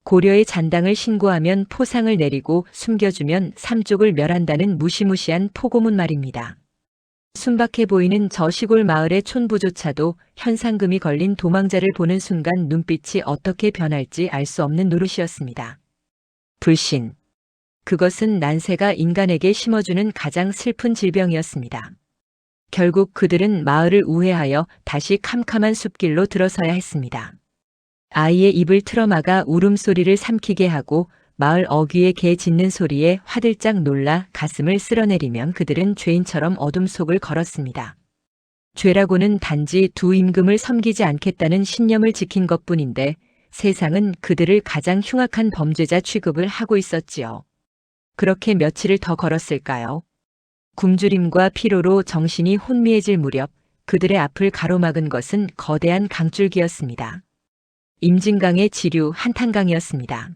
고려의 잔당을 신고하면 포상을 내리고 숨겨주면 삼족을 멸한다는 무시무시한 포고문 말입니다. 순박해 보이는 저 시골 마을의 촌부조차도 현상금이 걸린 도망자를 보는 순간 눈빛이 어떻게 변할지 알 수 없는 노릇이었습니다. 불신. 그것은 난세가 인간에게 심어주는 가장 슬픈 질병이었습니다. 결국 그들은 마을을 우회하여 다시 캄캄한 숲길로 들어서야 했습니다. 아이의 입을 틀어막아 울음소리를 삼키게 하고 마을 어귀의 개 짖는 소리에 화들짝 놀라 가슴을 쓸어내리면 그들은 죄인처럼 어둠 속을 걸었습니다. 죄라고는 단지 두 임금을 섬기지 않겠다는 신념을 지킨 것뿐인데 세상은 그들을 가장 흉악한 범죄자 취급을 하고 있었지요. 그렇게 며칠을 더 걸었을까요? 굶주림과 피로로 정신이 혼미해질 무렵 그들의 앞을 가로막은 것은 거대한 강줄기였습니다. 임진강의 지류 한탄강이었습니다.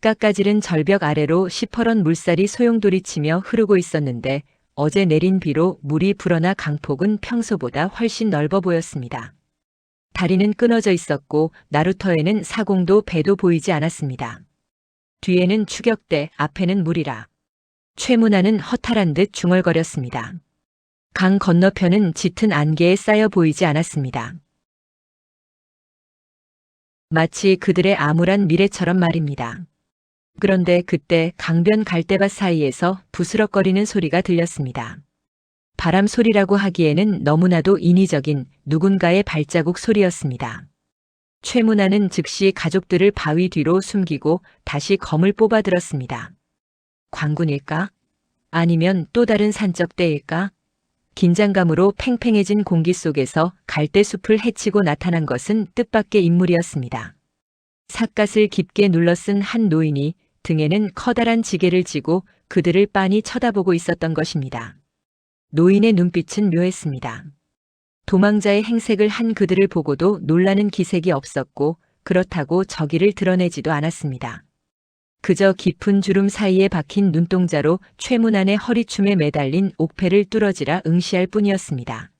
깎아지른 절벽 아래로 시퍼런 물살이 소용돌이치며 흐르고 있었는데 어제 내린 비로 물이 불어나 강폭은 평소보다 훨씬 넓어 보였습니다. 다리는 끊어져 있었고 나루터에는 사공도 배도 보이지 않았습니다. 뒤에는 추격대, 앞에는 물이라. 최문화는 허탈한 듯 중얼거렸습니다. 강 건너편은 짙은 안개에 쌓여 보이지 않았습니다. 마치 그들의 암울한 미래처럼 말입니다. 그런데 그때 강변 갈대밭 사이에서 부스럭거리는 소리가 들렸습니다. 바람 소리라고 하기에는 너무나도 인위적인 누군가의 발자국 소리였습니다. 최문화는 즉시 가족들을 바위 뒤로 숨기고 다시 검을 뽑아들었습니다. 광군일까? 아니면 또 다른 산적대일까? 긴장감으로 팽팽해진 공기 속에서 갈대숲을 헤치고 나타난 것은 뜻밖의 인물이었습니다. 삿갓을 깊게 눌러쓴 한 노인이 등에는 커다란 지게를 지고 그들을 빤히 쳐다보고 있었던 것입니다. 노인의 눈빛은 묘했습니다. 도망자의 행색을 한 그들을 보고도 놀라는 기색이 없었고 그렇다고 저기를 드러내지도 않았습니다. 그저 깊은 주름 사이에 박힌 눈동자로 최문안의 허리춤에 매달린 옥패를 뚫어지라 응시할 뿐이었습니다.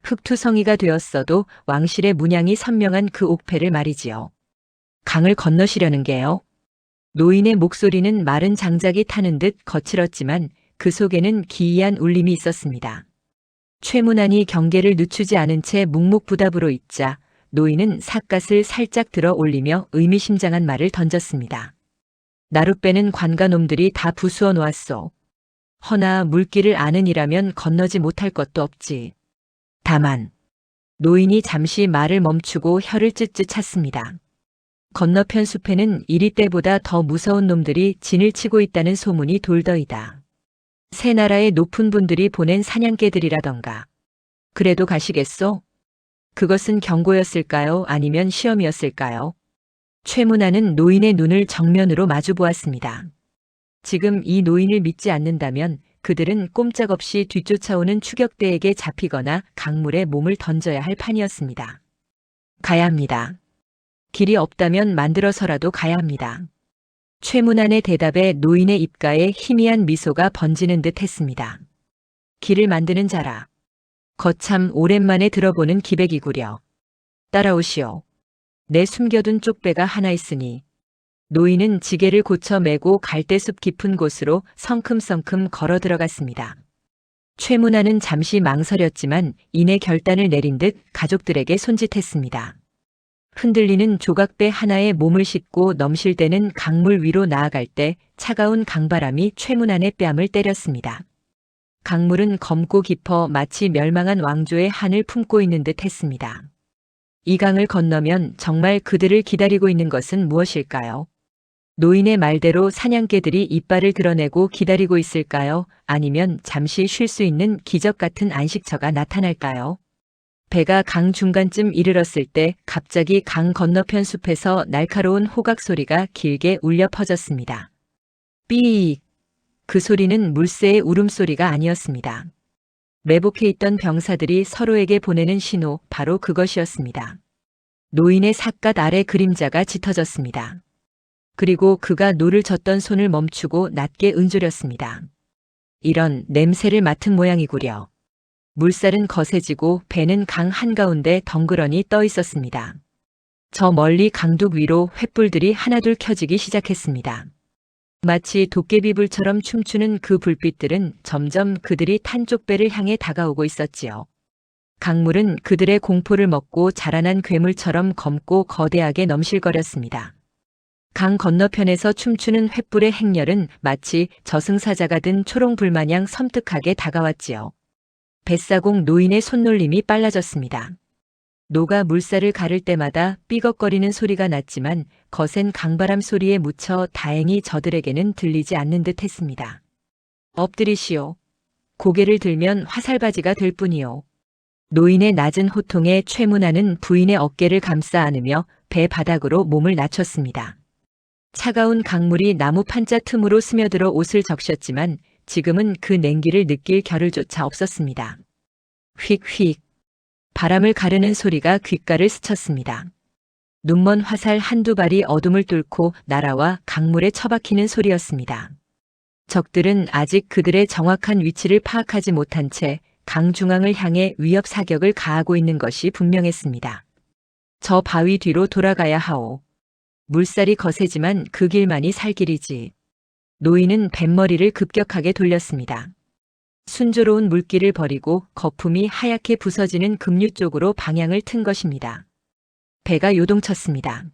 흑투성이가 되었어도 왕실의 문양이 선명한 그 옥패를 말이지요. 강을 건너시려는 게요. 노인의 목소리는 마른 장작이 타는 듯 거칠었지만 그 속에는 기이한 울림이 있었습니다. 최문안이 경계를 늦추지 않은 채 묵묵부답으로 있자 노인은 삿갓을 살짝 들어 올리며 의미심장한 말을 던졌습니다. 나룻배는 관가놈들이 다 부수어 놓았소. 허나 물길을 아는 이라면 건너지 못할 것도 없지. 다만 노인이 잠시 말을 멈추고 혀를 쯧쯧 찼습니다. 건너편 숲에는 이리 때보다 더 무서운 놈들이 진을 치고 있다는 소문이 돌더이다. 새 나라의 높은 분들이 보낸 사냥개들이라던가. 그래도 가시겠소? 그것은 경고였을까요? 아니면 시험이었을까요? 최문화는 노인의 눈을 정면으로 마주 보았습니다. 지금 이 노인을 믿지 않는다면 그들은 꼼짝없이 뒤쫓아오는 추격대에게 잡히거나 강물에 몸을 던져야 할 판이었습니다. 가야 합니다. 길이 없다면 만들어서라도 가야 합니다. 최문안의 대답에 노인의 입가에 희미한 미소가 번지는 듯 했습니다. 길을 만드는 자라. 거참 오랜만에 들어보는 기백이구려. 따라오시오. 내 숨겨둔 쪽배가 하나 있으니. 노인은 지게를 고쳐 메고 갈대숲 깊은 곳으로 성큼성큼 걸어 들어갔습니다. 최문안은 잠시 망설였지만 이내 결단을 내린 듯 가족들에게 손짓했습니다. 흔들리는 조각배 하나에 몸을 싣고 넘실대는 강물 위로 나아갈 때 차가운 강바람이 최문안의 뺨을 때렸습니다. 강물은 검고 깊어 마치 멸망한 왕조의 한을 품고 있는 듯 했습니다. 이 강을 건너면 정말 그들을 기다리고 있는 것은 무엇일까요? 노인의 말대로 사냥개들이 이빨을 드러내고 기다리고 있을까요? 아니면 잠시 쉴 수 있는 기적 같은 안식처가 나타날까요? 배가 강 중간쯤 이르렀을 때 갑자기 강 건너편 숲에서 날카로운 호각 소리가 길게 울려 퍼졌습니다. 삐익! 그 소리는 물새의 울음소리가 아니었습니다. 매복해 있던 병사들이 서로에게 보내는 신호, 바로 그것이었습니다. 노인의 삿갓 아래 그림자가 짙어졌습니다. 그리고 그가 노를 젓던 손을 멈추고 낮게 은조렸습니다. 이런 냄새를 맡은 모양이구려. 물살은 거세지고 배는 강 한가운데 덩그러니 떠 있었습니다. 저 멀리 강둑 위로 횃불들이 하나둘 켜지기 시작했습니다. 마치 도깨비불처럼 춤추는 그 불빛들은 점점 그들이 탄 쪽배를 향해 다가오고 있었지요. 강물은 그들의 공포를 먹고 자라난 괴물처럼 검고 거대하게 넘실거렸습니다. 강 건너편에서 춤추는 횃불의 행렬은 마치 저승사자가 든 초롱불마냥 섬뜩하게 다가왔지요. 뱃사공 노인의 손놀림이 빨라졌습니다. 노가 물살을 가를 때마다 삐걱거리는 소리가 났지만 거센 강바람 소리에 묻혀 다행히 저들에게는 들리지 않는 듯 했습니다. 엎드리시오. 고개를 들면 화살바지가 될 뿐이요. 노인의 낮은 호통에 최문화는 부인의 어깨를 감싸 안으며 배 바닥으로 몸을 낮췄습니다. 차가운 강물이 나무 판자 틈으로 스며들어 옷을 적셨지만 지금은 그 냉기를 느낄 겨를조차 없었습니다. 휙휙. 바람을 가르는 소리가 귓가를 스쳤습니다. 눈먼 화살 한두 발이 어둠을 뚫고 날아와 강물에 처박히는 소리였습니다. 적들은 아직 그들의 정확한 위치를 파악하지 못한 채 강 중앙을 향해 위협 사격을 가하고 있는 것이 분명했습니다. 저 바위 뒤로 돌아가야 하오. 물살이 거세지만 그 길만이 살 길이지. 노인은 뱃머리를 급격하게 돌렸습니다. 순조로운 물길을 버리고 거품이 하얗게 부서지는 급류 쪽으로 방향을 튼 것입니다. 배가 요동쳤습니다.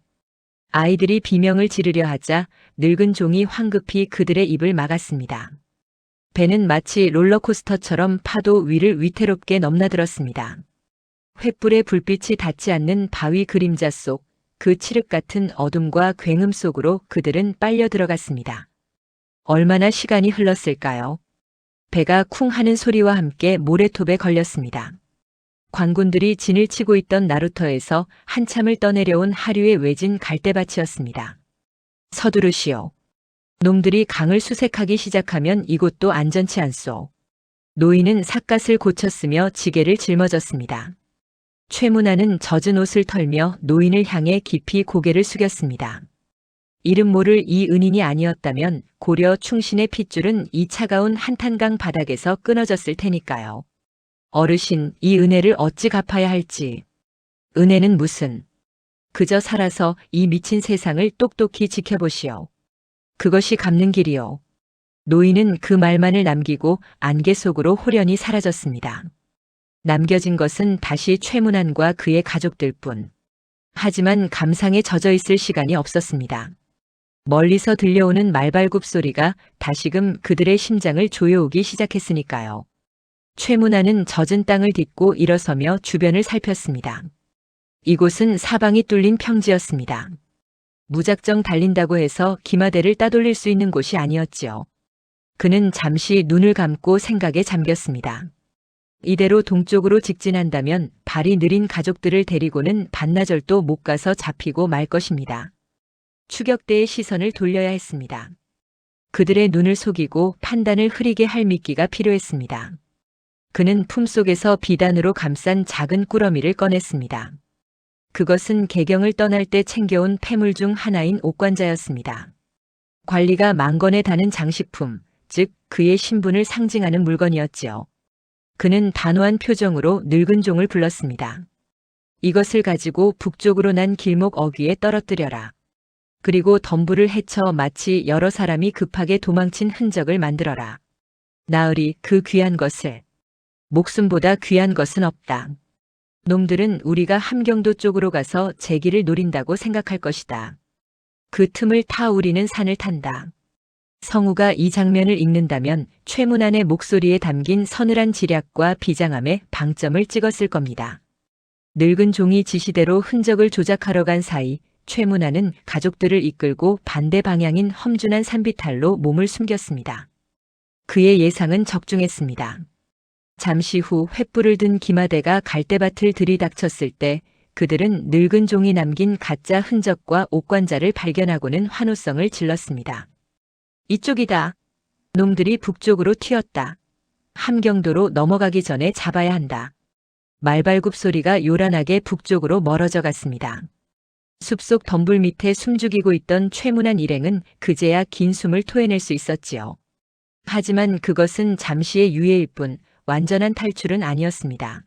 아이들이 비명을 지르려 하자 늙은 종이 황급히 그들의 입을 막았습니다. 배는 마치 롤러코스터처럼 파도 위를 위태롭게 넘나들었습니다. 횃불의 불빛이 닿지 않는 바위 그림자 속 그 칠흑 같은 어둠과 굉음 속으로 그들은 빨려 들어갔습니다. 얼마나 시간이 흘렀을까요? 배가 쿵 하는 소리와 함께 모래톱에 걸렸습니다. 관군들이 진을 치고 있던 나루터에서 한참을 떠내려온 하류의 외진 갈대밭이었습니다. 서두르시오. 놈들이 강을 수색하기 시작하면 이곳도 안전치 않소. 노인은 삿갓을 고쳤으며 지게를 짊어졌습니다. 최문화는 젖은 옷을 털며 노인을 향해 깊이 고개를 숙였습니다. 이름 모를 이 은인이 아니었다면 고려 충신의 핏줄은 이 차가운 한탄강 바닥에서 끊어졌을 테니까요. 어르신, 이 은혜를 어찌 갚아야 할지. 은혜는 무슨. 그저 살아서 이 미친 세상을 똑똑히 지켜보시오. 그것이 갚는 길이요. 노인은 그 말만을 남기고 안개 속으로 호련히 사라졌습니다. 남겨진 것은 다시 최문환과 그의 가족들 뿐. 하지만 감상에 젖어 있을 시간이 없었습니다. 멀리서 들려오는 말발굽 소리가 다시금 그들의 심장을 조여오기 시작했으니까요. 최문환은 젖은 땅을 딛고 일어서며 주변을 살폈습니다. 이곳은 사방이 뚫린 평지였습니다. 무작정 달린다고 해서 기마대를 따돌릴 수 있는 곳이 아니었지요. 그는 잠시 눈을 감고 생각에 잠겼습니다. 이대로 동쪽으로 직진한다면 발이 느린 가족들을 데리고는 반나절도 못 가서 잡히고 말 것입니다. 추격대의 시선을 돌려야 했습니다. 그들의 눈을 속이고 판단을 흐리게 할 미끼가 필요했습니다. 그는 품속에서 비단으로 감싼 작은 꾸러미를 꺼냈습니다. 그것은 개경을 떠날 때 챙겨온 폐물 중 하나인 옥관자였습니다. 관리가 만건에 다는 장식품, 즉 그의 신분을 상징하는 물건이었지요. 그는 단호한 표정으로 늙은 종을 불렀습니다. 이것을 가지고 북쪽으로 난 길목 어귀에 떨어뜨려라. 그리고 덤불을 헤쳐 마치 여러 사람이 급하게 도망친 흔적을 만들어라. 나으리 그 귀한 것을. 목숨보다 귀한 것은 없다. 놈들은 우리가 함경도 쪽으로 가서 제기를 노린다고 생각할 것이다. 그 틈을 타 우리는 산을 탄다. 성우가 이 장면을 읽는다면 최문환의 목소리에 담긴 서늘한 지략과 비장함에 방점을 찍었을 겁니다. 늙은 종이 지시대로 흔적을 조작하러 간 사이 최문환은 가족들을 이끌고 반대 방향인 험준한 산비탈로 몸을 숨겼습니다. 그의 예상은 적중했습니다. 잠시 후 횃불을 든 기마대가 갈대밭을 들이닥쳤을 때 그들은 늙은 종이 남긴 가짜 흔적과 옥관자를 발견하고는 환호성을 질렀습니다. 이쪽이다. 놈들이 북쪽으로 튀었다. 함경도로 넘어가기 전에 잡아야 한다. 말발굽 소리가 요란하게 북쪽으로 멀어져 갔습니다. 숲속 덤불 밑에 숨죽이고 있던 최문환 일행은 그제야 긴 숨을 토해낼 수 있었지요. 하지만 그것은 잠시의 유예일 뿐 완전한 탈출은 아니었습니다.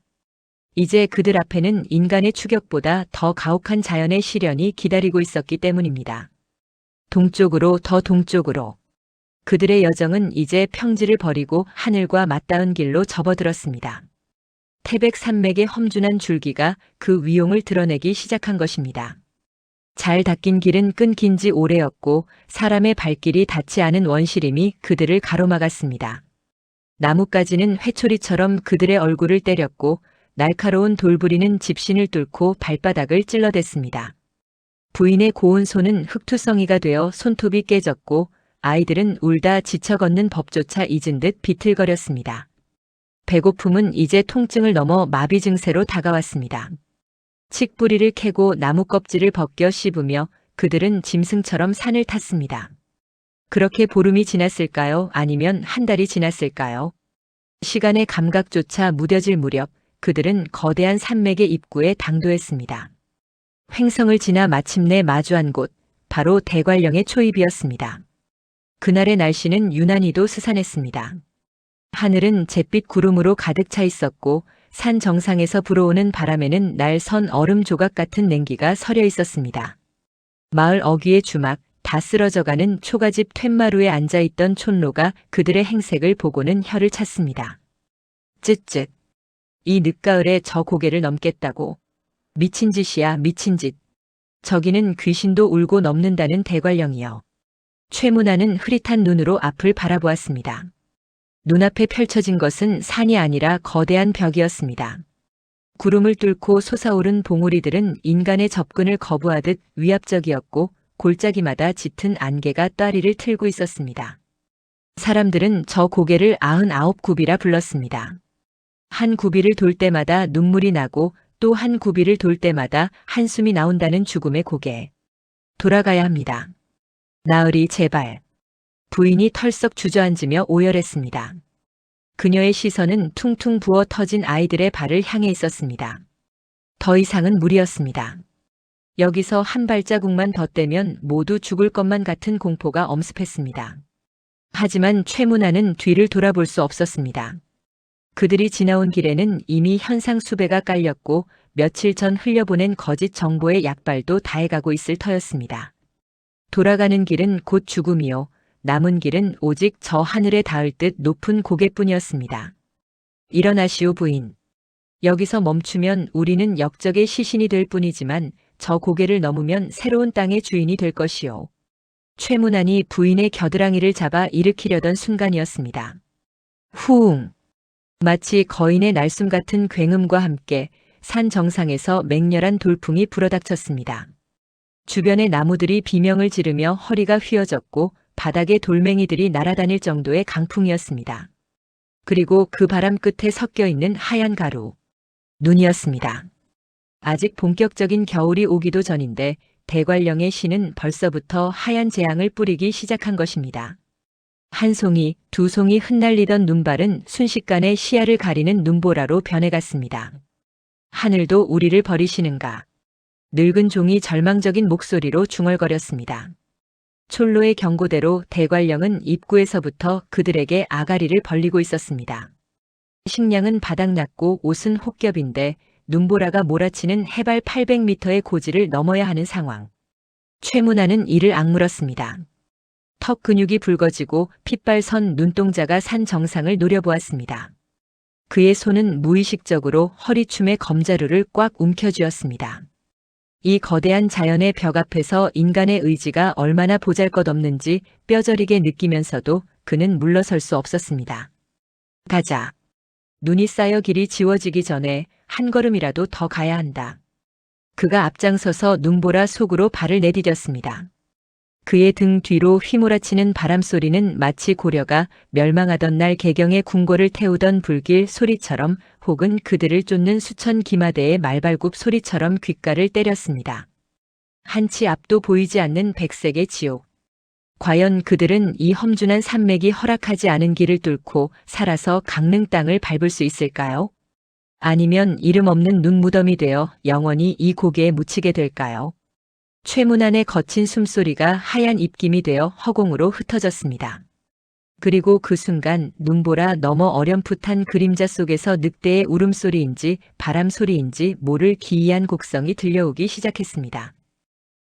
이제 그들 앞에는 인간의 추격보다 더 가혹한 자연의 시련이 기다리고 있었기 때문입니다. 동쪽으로, 더 동쪽으로. 그들의 여정은 이제 평지를 버리고 하늘과 맞닿은 길로 접어들었습니다. 태백산맥의 험준한 줄기가 그 위용을 드러내기 시작한 것입니다. 잘 닦인 길은 끊긴 지 오래였고 사람의 발길이 닿지 않은 원시림이 그들을 가로막았습니다. 나뭇가지는 회초리처럼 그들의 얼굴을 때렸고 날카로운 돌부리는 집신을 뚫고 발바닥을 찔러댔습니다. 부인의 고운 손은 흙투성이가 되어 손톱이 깨졌고 아이들은 울다 지쳐 걷는 법조차 잊은 듯 비틀거렸습니다. 배고픔은 이제 통증을 넘어 마비 증세로 다가왔습니다. 칡뿌리를 캐고 나무 껍질을 벗겨 씹으며 그들은 짐승처럼 산을 탔습니다. 그렇게 보름이 지났을까요? 아니면 한 달이 지났을까요? 시간의 감각조차 무뎌질 무렵 그들은 거대한 산맥의 입구에 당도했습니다. 횡성을 지나 마침내 마주한 곳, 바로 대관령의 초입이었습니다. 그날의 날씨는 유난히도 스산했습니다. 하늘은 잿빛 구름으로 가득 차 있었고 산 정상에서 불어오는 바람에는 날 선 얼음 조각 같은 냉기가 서려 있었습니다. 마을 어귀의 주막, 다 쓰러져가는 초가집 툇마루에 앉아있던 촌로가 그들의 행색을 보고는 혀를 찼습니다. 쯧쯧. 이 늦가을에 저 고개를 넘겠다고. 미친 짓이야, 미친 짓. 저기는 귀신도 울고 넘는다는 대관령이여. 최문화는 흐릿한 눈으로 앞을 바라보았습니다. 눈앞에 펼쳐진 것은 산이 아니라 거대한 벽이었습니다. 구름을 뚫고 솟아오른 봉우리들은 인간의 접근을 거부하듯 위압적이었고 골짜기마다 짙은 안개가 따리를 틀고 있었습니다. 사람들은 저 고개를 99굽이라 불렀습니다. 한 굽이를 돌 때마다 눈물이 나고 또 한 굽이를 돌 때마다 한숨이 나온다는 죽음의 고개. 돌아가야 합니다. 나으리 제발. 부인이 털썩 주저앉으며 오열했습니다. 그녀의 시선은 퉁퉁 부어 터진 아이들의 발을 향해 있었습니다. 더 이상은 무리였습니다. 여기서 한 발자국만 더 떼면 모두 죽을 것만 같은 공포가 엄습했습니다. 하지만 최문화는 뒤를 돌아볼 수 없었습니다. 그들이 지나온 길에는 이미 현상 수배가 깔렸고 며칠 전 흘려보낸 거짓 정보의 약발도 다해가고 있을 터였습니다. 돌아가는 길은 곧 죽음이요. 남은 길은 오직 저 하늘에 닿을 듯 높은 고개뿐이었습니다. 일어나시오 부인. 여기서 멈추면 우리는 역적의 시신이 될 뿐이지만 저 고개를 넘으면 새로운 땅의 주인이 될 것이요. 최문안이 부인의 겨드랑이를 잡아 일으키려던 순간이었습니다. 후웅. 마치 거인의 날숨 같은 굉음과 함께 산 정상에서 맹렬한 돌풍이 불어닥쳤습니다. 주변의 나무들이 비명을 지르며 허리가 휘어졌고 바닥에 돌멩이들이 날아다닐 정도의 강풍이었습니다. 그리고 그 바람 끝에 섞여 있는 하얀 가루. 눈이었습니다. 아직 본격적인 겨울이 오기도 전인데 대관령의 신은 벌써부터 하얀 재앙을 뿌리기 시작한 것입니다. 한 송이, 두 송이 흩날리던 눈발은 순식간에 시야를 가리는 눈보라로 변해갔습니다. 하늘도 우리를 버리시는가. 늙은 종이 절망적인 목소리로 중얼거렸습니다. 촐로의 경고대로 대관령은 입구에서부터 그들에게 아가리를 벌리고 있었습니다. 식량은 바닥났고 옷은 혹겹인데 눈보라가 몰아치는 해발 800m의 고지를 넘어야 하는 상황. 최문화는 이를 악물었습니다. 턱 근육이 붉어지고 핏발 선 눈동자가 산 정상을 노려보았습니다. 그의 손은 무의식적으로 허리춤의 검자루를 꽉 움켜쥐었습니다. 이 거대한 자연의 벽 앞에서 인간의 의지가 얼마나 보잘것없는지 뼈저리게 느끼면서도 그는 물러설 수 없었습니다. 가자. 눈이 쌓여 길이 지워지기 전에 한 걸음이라도 더 가야 한다. 그가 앞장서서 눈보라 속으로 발을 내디뎠습니다. 그의 등 뒤로 휘몰아치는 바람소리는 마치 고려가 멸망하던 날 개경의 궁궐을 태우던 불길 소리처럼 혹은 그들을 쫓는 수천 기마대의 말발굽 소리처럼 귓가를 때렸습니다. 한치 앞도 보이지 않는 백색의 지옥. 과연 그들은 이 험준한 산맥이 허락하지 않은 길을 뚫고 살아서 강릉 땅을 밟을 수 있을까요? 아니면 이름 없는 눈무덤이 되어 영원히 이 고개에 묻히게 될까요? 최문안의 거친 숨소리가 하얀 입김이 되어 허공으로 흩어졌습니다. 그리고 그 순간 눈보라 너머 어렴풋한 그림자 속에서 늑대의 울음소리인지 바람소리인지 모를 기이한 곡성이 들려오기 시작했습니다.